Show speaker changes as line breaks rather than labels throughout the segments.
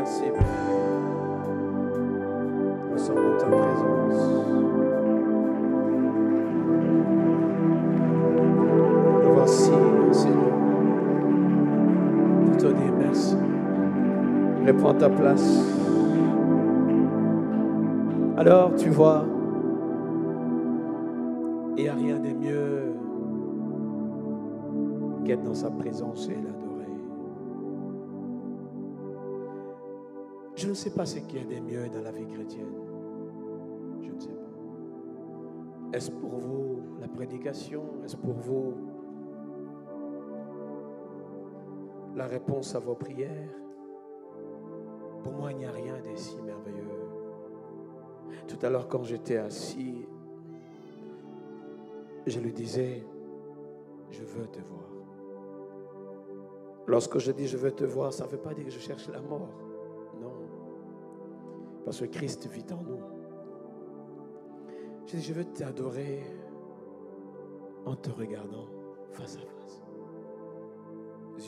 merci, Père. Nous sommes dans ta présence. Nous voici, Seigneur. Pour te dire merci. Reprends ta place. Alors, tu vois, il n'y a rien de mieux qu'être dans sa présence et l'adorer. Je ne sais pas ce qu'il y a de mieux dans la vie chrétienne. Je ne sais pas. Est-ce pour vous la prédication? Est-ce pour vous la réponse à vos prières? Pour moi, il n'y a rien de si merveilleux. Tout à l'heure, quand j'étais assis, je lui disais, je veux te voir. Lorsque je dis je veux te voir, ça ne veut pas dire que je cherche la mort. Non. Parce que Christ vit en nous. Je dis je veux t'adorer en te regardant face à face.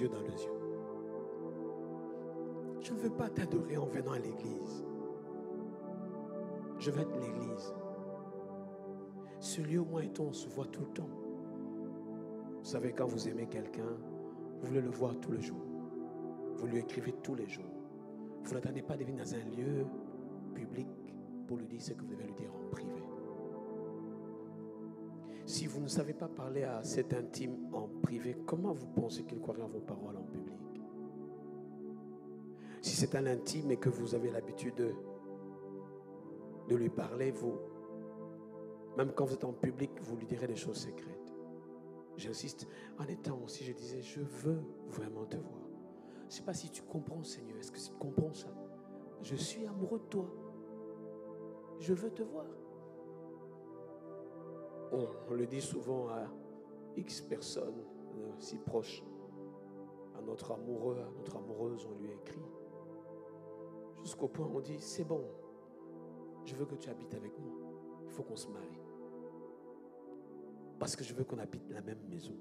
Yeux dans les yeux. Je ne veux pas t'adorer en venant à l'église. Je veux être l'église. Ce lieu où moi et toi on se voit tout le temps. Vous savez, quand vous aimez quelqu'un, vous voulez le voir tous les jours. Vous lui écrivez tous les jours. Vous n'attendez pas de venir dans un lieu public pour lui dire ce que vous devez lui dire en privé. Si vous ne savez pas parler à cet intime en privé, comment vous pensez qu'il croira vos paroles en public? Si c'est un intime et que vous avez l'habitude de lui parler, vous, même quand vous êtes en public, vous lui direz des choses secrètes. J'insiste, en étant aussi, je disais, je veux vraiment te voir. Je ne sais pas si tu comprends, Seigneur. Est-ce que tu comprends ça? Je suis amoureux de toi. Je veux te voir. On le dit souvent à X personnes si proches. À notre amoureux, à notre amoureuse, on lui écrit. Jusqu'au point où on dit, c'est bon. Je veux que tu habites avec moi. Il faut qu'on se marie. Parce que je veux qu'on habite la même maison.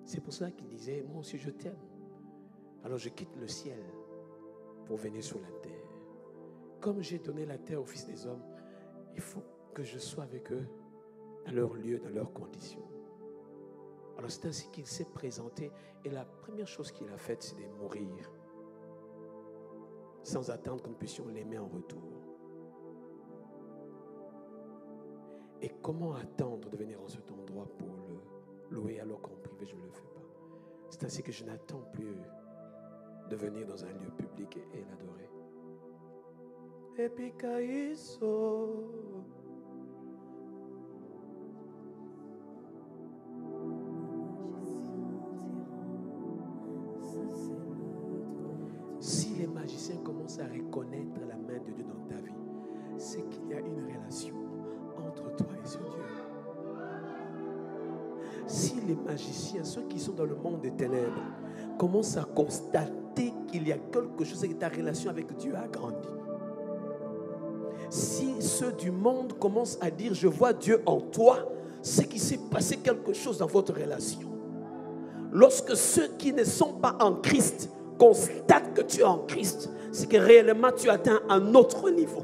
C'est pour ça qu'il disait, moi aussi je t'aime. Alors je quitte le ciel pour venir sur la terre. Comme j'ai donné la terre aux fils des hommes, il faut que je sois avec eux dans leur lieu, dans leurs conditions. Alors c'est ainsi qu'il s'est présenté. Et la première chose qu'il a faite, c'est de mourir. Sans attendre que nous puissions l'aimer en retour. Et comment attendre de venir en cet endroit pour le louer alors qu'en privé je ne le fais pas? C'est ainsi que je n'attends plus de venir dans un lieu public et l'adorer. Epikaiso. Si les magiciens commencent à reconnaître la main de Dieu dans ta vie, c'est qu'il y a une relation entre toi et ce Dieu. Si les magiciens, ceux qui sont dans le monde des ténèbres, commencent à constater qu'il y a quelque chose et que ta relation avec Dieu a grandi. Si ceux du monde commencent à dire je vois Dieu en toi, c'est qu'il s'est passé quelque chose dans votre relation. Lorsque ceux qui ne sont pas en Christ constatent que tu es en Christ, c'est que réellement tu atteins un autre niveau.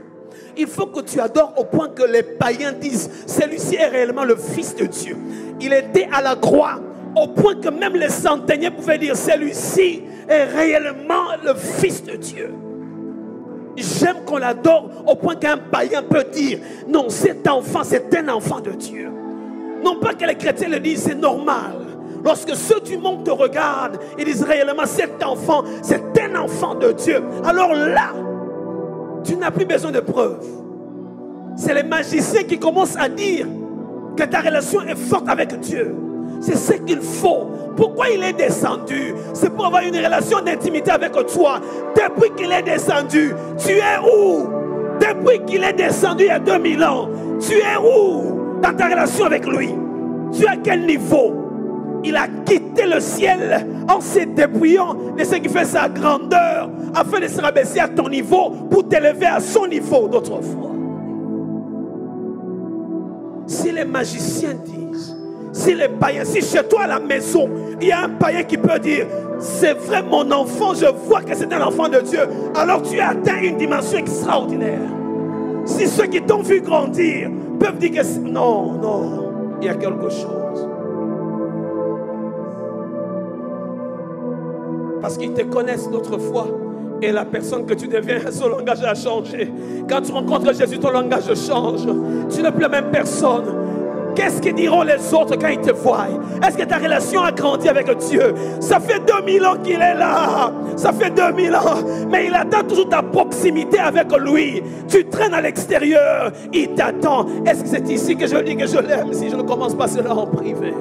Il faut que tu adores au point que les païens disent celui-ci est réellement le Fils de Dieu. Il était à la croix au point que même les centeniers pouvaient dire celui-ci est réellement le Fils de Dieu. J'aime qu'on l'adore au point qu'un païen peut dire non, cet enfant c'est un enfant de Dieu. Non pas que les chrétiens le disent, c'est normal. Lorsque ceux du monde te regardent, ils disent réellement cet enfant c'est un enfant de Dieu. Alors là, tu n'as plus besoin de preuves. C'est les magiciens qui commencent à dire que ta relation est forte avec Dieu. C'est ce qu'il faut. Pourquoi il est descendu? C'est pour avoir une relation d'intimité avec toi. Depuis qu'il est descendu, tu es où? Depuis qu'il est descendu il y a 2000 ans, tu es où dans ta relation avec lui? Tu es à quel niveau? Il a quitté le ciel en se dépouillant de ce qui fait sa grandeur afin de se rabaisser à ton niveau pour t'élever à son niveau d'autrefois. Si les magiciens disent Si les païens, si chez toi à la maison, il y a un païen qui peut dire, c'est vrai mon enfant, je vois que c'est un enfant de Dieu, alors tu as atteint une dimension extraordinaire. Si ceux qui t'ont vu grandir peuvent dire que non, non, il y a quelque chose. Parce qu'ils te connaissent d'autrefois. Et la personne que tu deviens, son langage a changé. Quand tu rencontres Jésus, ton langage change. Tu n'es plus la même personne. Qu'est-ce qu'ils diront les autres quand ils te voient? Est-ce que ta relation a grandi avec Dieu? Ça fait 2000 ans qu'il est là. Ça fait 2000 ans. Mais il attend toujours ta proximité avec lui. Tu traînes à l'extérieur. Il t'attend. Est-ce que c'est ici que je dis que je l'aime si je ne commence pas cela en privé?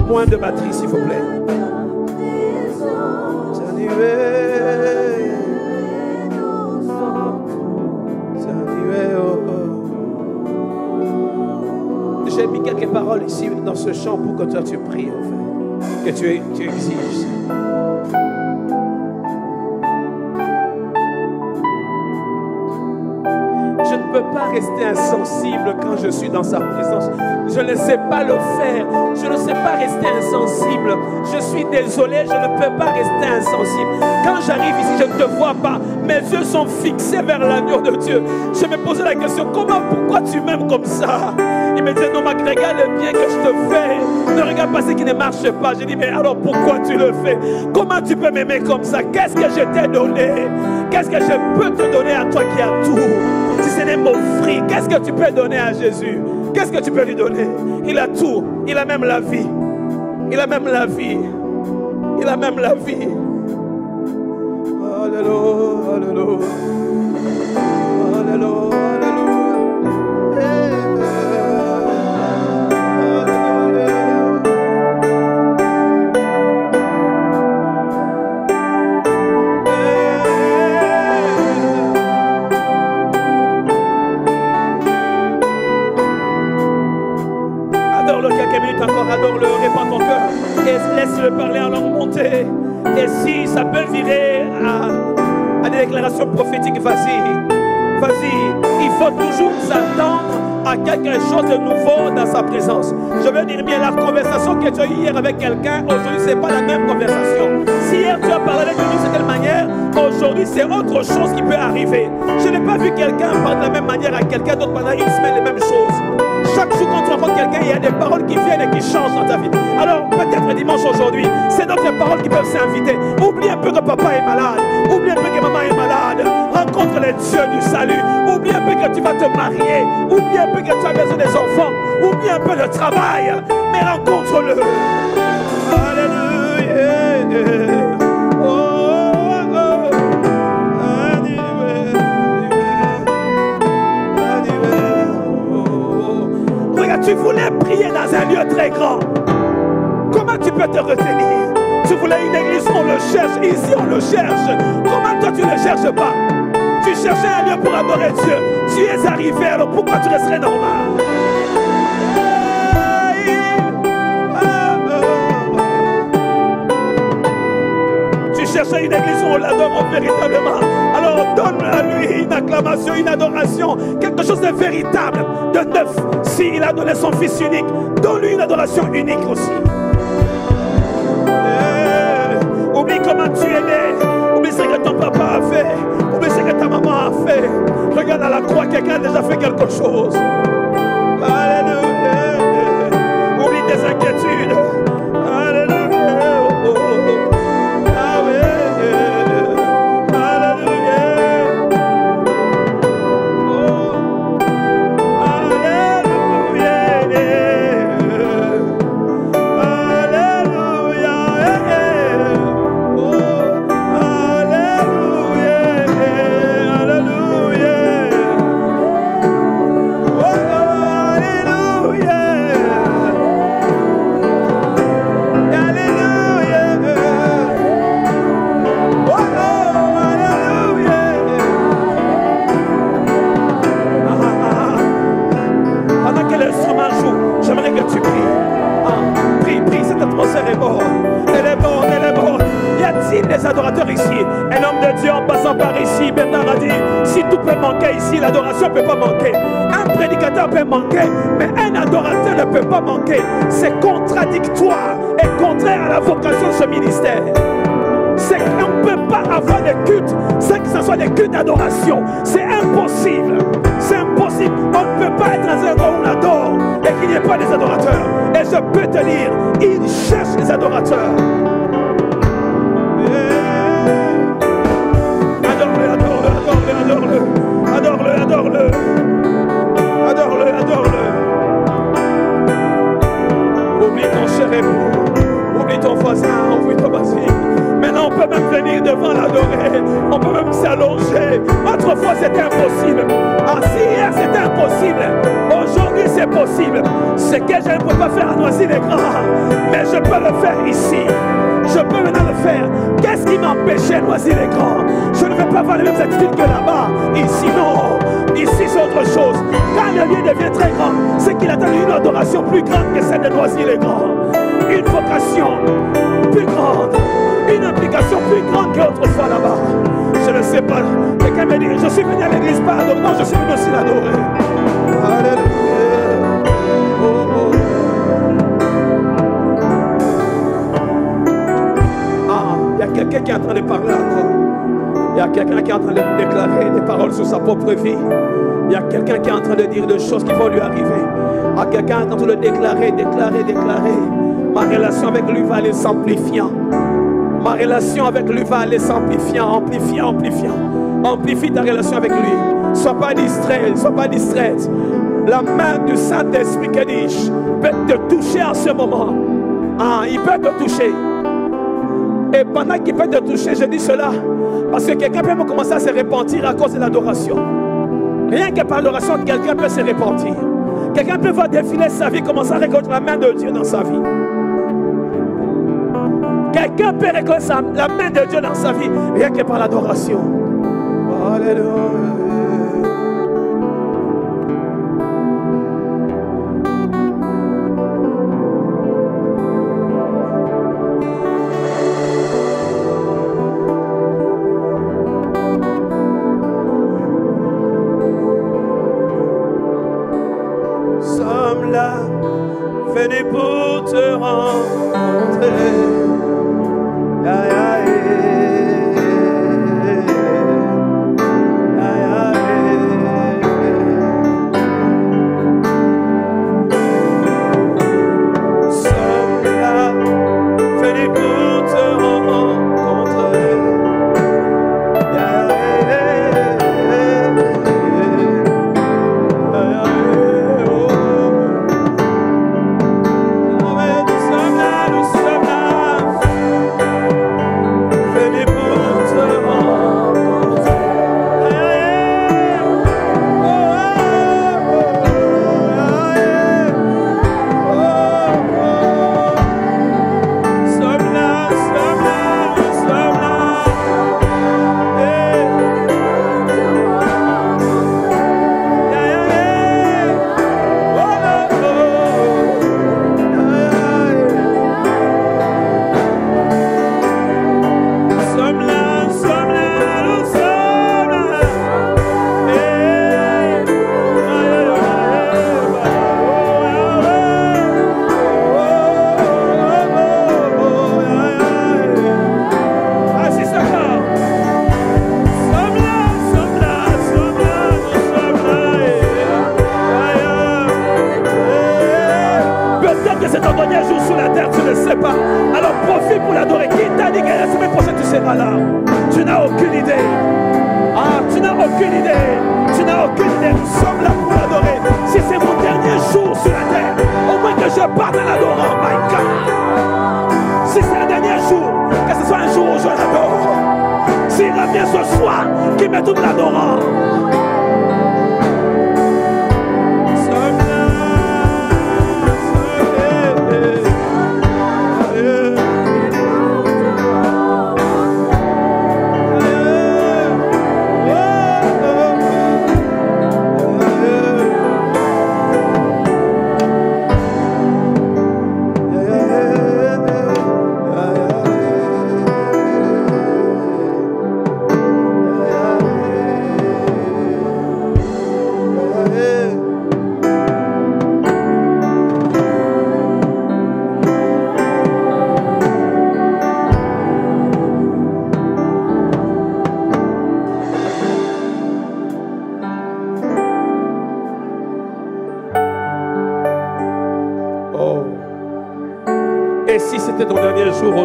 Moins de batterie, s'il vous plaît. J'ai mis quelques paroles ici dans ce chant pour que toi tu pries, en fait. Que tu exiges. Je ne peux pas rester insensible quand je suis dans sa présence. Je ne sais pas le faire. Je ne sais pas rester insensible. Je suis désolé, je ne peux pas rester insensible. Quand j'arrive ici, je ne te vois pas. Mes yeux sont fixés vers l'agneau de Dieu. Je me posais la question, pourquoi tu m'aimes comme ça? Il me disait, non, regarde le bien que je te fais. Ne regarde pas ce qui ne marche pas. J'ai dit, mais alors pourquoi tu le fais? Comment tu peux m'aimer comme ça? Qu'est-ce que je t'ai donné? Qu'est-ce que je peux te donner à toi qui as tout? Si ce n'est m'offrir, qu'est-ce que tu peux donner à Jésus? Qu'est-ce que tu peux lui donner? Il a tout. Il a même la vie. Il a même la vie. Il a même la vie. Alléluia, alléluia. Alléluia, alléluia. Adore-le quelques minutes encore, adore-le, répands ton cœur et laisse-le parler en langue montée. Et si ça peut virer à des déclarations prophétiques, vas-y, vas-y. Il faut toujours s'attendre à quelque chose de nouveau dans sa présence. Je veux dire bien, la conversation que tu as eue hier avec quelqu'un, aujourd'hui, ce n'est pas la même conversation. Si hier tu as parlé avec lui d'une certaine manière, aujourd'hui, c'est autre chose qui peut arriver. Je n'ai pas vu quelqu'un parler de la même manière à quelqu'un d'autre pendant une semaine, les mêmes choses. Chaque jour quand tu rencontres quelqu'un, il y a des paroles qui viennent et qui changent dans ta vie. Alors peut-être dimanche aujourd'hui, c'est d'autres paroles qui peuvent s'inviter. Oublie un peu que papa est malade. Oublie un peu que maman est malade. Rencontre les dieux du salut. Oublie un peu que tu vas te marier. Oublie un peu que tu as besoin des enfants. Oublie un peu le travail. Mais rencontre-le. Alléluia. Tu voulais prier dans un lieu très grand. Comment tu peux te retenir? Tu voulais une église, on le cherche. Ici, on le cherche. Comment toi, tu ne le cherches pas? Tu cherchais un lieu pour adorer Dieu. Tu es arrivé, alors pourquoi tu resterais normal? Tu cherchais une église où on l'adore véritablement. Alors donne à lui une acclamation, une adoration, quelque chose de véritable, de neuf. S'il a donné son fils unique, donne-lui une adoration unique aussi. Oublie comment tu es né. Oublie ce que ton papa a fait. Oublie ce que ta maman a fait. Regarde à la croix, quelqu'un a déjà fait quelque chose. Alléluia. Oublie tes inquiétudes. Alléluia. Oh, oh, oh. Ah oui. Alléluia. Oh. Alléluia. Alléluia. Oh. Alléluia. Alléluia. Oh. Alléluia. Pendant que l'instrument joue, j'aimerais que tu pries. Prie, prie, cette atmosphère est bonne. Elle est bonne, elle est bonne. Y a-t-il des adorateurs ici? Un homme de Dieu en passant par ici, Bernard a dit, si tout peut manquer ici, l'adoration ne peut pas manquer. Un prédicateur peut manquer, mais un adorateur ne peut pas manquer. C'est contradictoire et contraire à la vocation de ce ministère. C'est qu'on ne peut pas avoir des cultes sans que ce soit des cultes d'adoration. C'est impossible. C'est impossible. On ne peut pas être dans un endroit où on adore et qu'il n'y ait pas des adorateurs. Et je peux te dire, il cherche des adorateurs. Adore-le, adore-le, adore-le, adore-le. Adore-le, adore-le. Adore-le, adore-le. Oublie ton cher époux. Oublie ton voisin, oublie ton voisin. Maintenant, on peut même venir devant l'adorer. On peut même s'allonger. Autrefois, c'était impossible. Si hier, c'était impossible. Aujourd'hui, c'est possible. Ce que je ne peux pas faire à Noisy-les-Grands, mais je peux le faire ici. Je peux maintenant le faire. Qu'est-ce qui m'empêchait Noisy-les-Grands? Je ne veux pas avoir les mêmes attitudes que là-bas. Ici, non. Ici, c'est autre chose. Quand le lieu devient très grand, c'est qu'il attend une adoration plus grande que celle de Noisy-les-Grands. Une vocation plus grande. Une implication plus grande qu'autrefois là-bas. Je ne sais pas. Quelqu'un me dit, je suis venu à l'église pas adorer. Non, je suis venu aussi l'adorer. Alléluia. Oh, oh. Il y a quelqu'un qui est en train de parler encore. Il y a quelqu'un qui est en train de déclarer des paroles sur sa propre vie. Il y a quelqu'un qui est en train de dire des choses qui vont lui arriver. Il y a quelqu'un qui est en train de déclarer. Ma relation avec lui va aller s'amplifiant. Ma relation avec lui va aller s'amplifiant, amplifiant. Amplifie ta relation avec lui. Sois pas distrait, sois pas distraite. La main du Saint-Esprit, que dis-je, peut te toucher en ce moment. Il peut te toucher. Et pendant qu'il peut te toucher, je dis cela parce que quelqu'un peut commencer à se repentir à cause de l'adoration. Rien que par l'adoration, quelqu'un peut se repentir. Quelqu'un peut voir défiler sa vie, commencer à reconnaître la main de Dieu dans sa vie. Quelqu'un peut reconnaître la main de Dieu dans sa vie, rien que par l'adoration. Alléluia. Venu pour te rencontrer. Sommes là, venus pour te rencontrer. Peut-être que c'est ton dernier jour sur la terre, tu ne le sais pas. Alors profite pour l'adorer. Qui t'a dit que la semaine prochaine tu seras là? Tu n'as aucune idée. Ah, tu n'as aucune idée. Tu n'as aucune idée. Nous sommes là pour l'adorer. Si c'est mon dernier jour sur la terre, au moins que je parte en adorant. Oh my God. Si c'est le dernier jour, que ce soit un jour où je l'adore. S'il revient ce soir, qu'il me tourne l'adorant.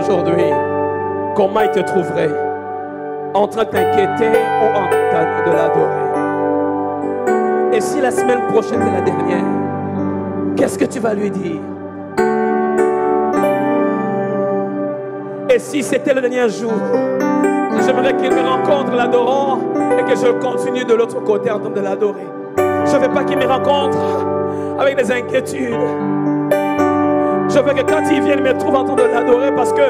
Aujourd'hui, comment il te trouverait? En train de t'inquiéter ou en train de l'adorer? Et si la semaine prochaine est la dernière, qu'est-ce que tu vas lui dire? Et si c'était le dernier jour, j'aimerais qu'il me rencontre l'adorant et que je continue de l'autre côté en train de l'adorer. Je ne veux pas qu'il me rencontre avec des inquiétudes. Je veux que quand il vient, il me trouve en train de l'adorer parce que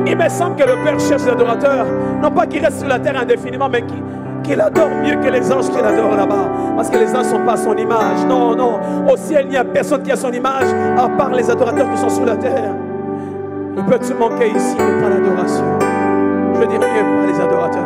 il me semble que le Père cherche l'adorateur. Non pas qu'il reste sur la terre indéfiniment, mais qu'il adore mieux que les anges qu'il adore là-bas. Parce que les anges ne sont pas à son image. Non, non. Au ciel, il n'y a personne qui a son image à part les adorateurs qui sont sur la terre. Il peut-tu manquer ici, mais pas l'adoration? Je veux dire mieux, pas les adorateurs.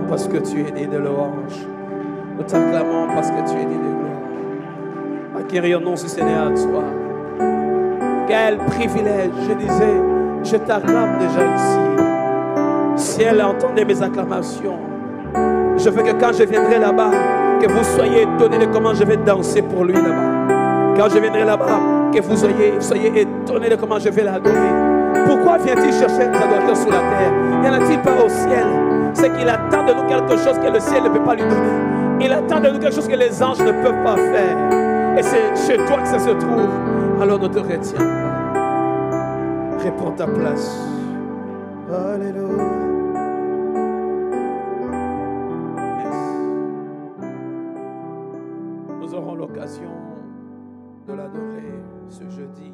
Parce que tu es né de louange. Nous t'acclamons parce que tu es né de gloire. Acquérir-nous si ce n'est à toi. Quel privilège. Je disais, je t'acclame déjà ici. Ciel, entendez mes acclamations. Je veux que quand je viendrai là-bas, que vous soyez étonnés de comment je vais danser pour lui là-bas. Quand je viendrai là-bas, que vous soyez étonnés de comment je vais l'adorer. Pourquoi vient-il chercher les adorateurs sur la terre? Y en a-t-il pas au ciel? C'est qu'il attend de nous quelque chose que le ciel ne peut pas lui donner. Il attend de nous quelque chose que les anges ne peuvent pas faire. Et c'est chez toi que ça se trouve. Alors ne te retiens pas. Réponds ta place. Alléluia. Nous aurons l'occasion de l'adorer ce jeudi.